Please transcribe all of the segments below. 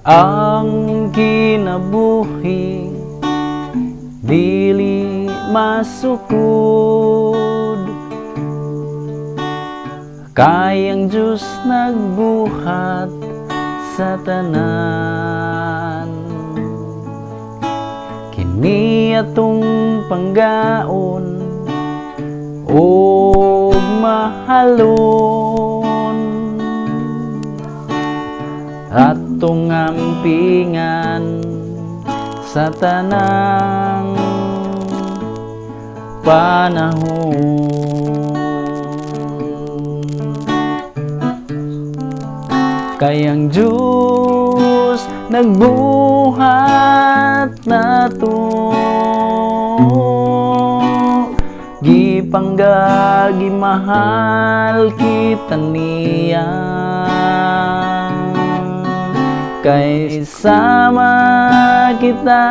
Ang kinabuhi dili masukod, kayang Diyos nagbuhat sa tanan. Kini atong panggaon ug mahalon, atong ampingan sa tanang panahon. Kayang Diyos nagbuhat nato, gipangga gimahal kita niya, kay sama kita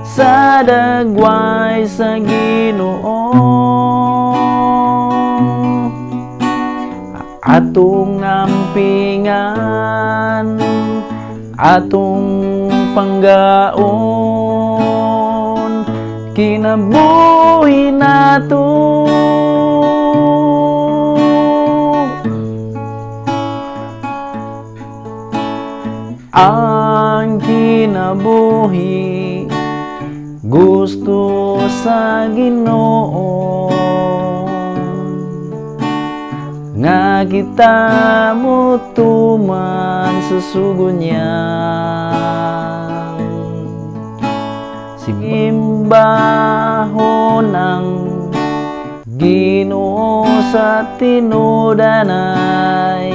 sa dagway sa Ginoo. Atong ampingan, atong panggaon, kinabuhi nato. Ang kinabuhi gusto sa Ginoo, nga kita mutuman sa sugo niya. Simbahon ang Ginoo sa tinudanay,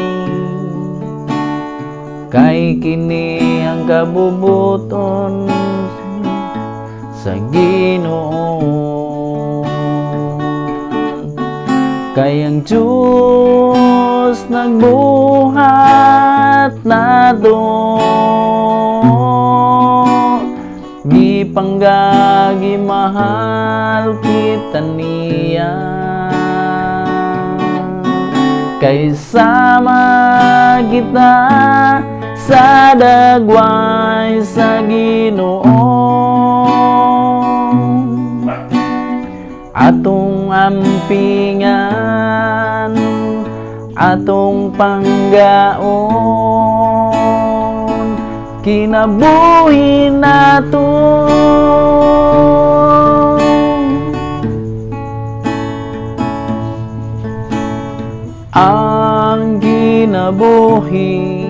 kay kini ang kabubuton sa Ginoo. Kay ang Diyos nagbuhat nato, gipangga gimahal kita niya, kay sama kita sa dagway sa Ginoo. Atong ampingan, atong panggaon, kinabuhi nato. Ang kinabuhi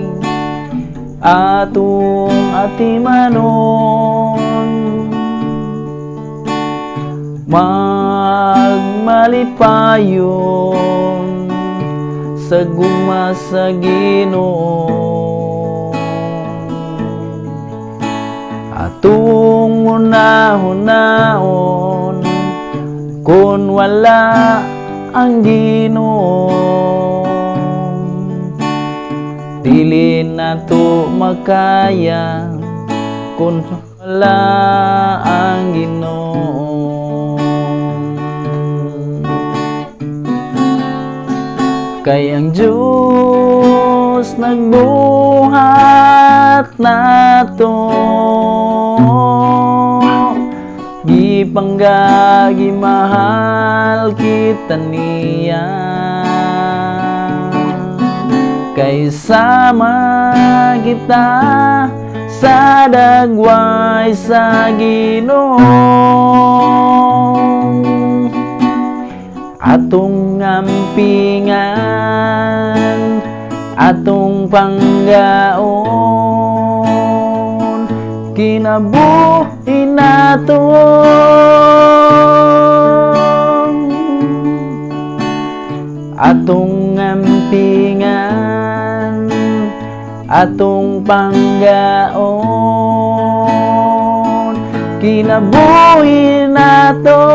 atong atimanon, magmalipayon sa guma sa Ginoo. Atong hunahon kun wala ang Ginoo, dili nato makaya kun wala ang Ginoo. Kay ang Diyos nagbuhat nato, gipangga gimahal kita niya, kay sama kita sa dagway sa Ginoo. Atong ampingan, atong panggaon, kinabuhi nato. Atong ampingan, atong panggaon, kinabuhi nato.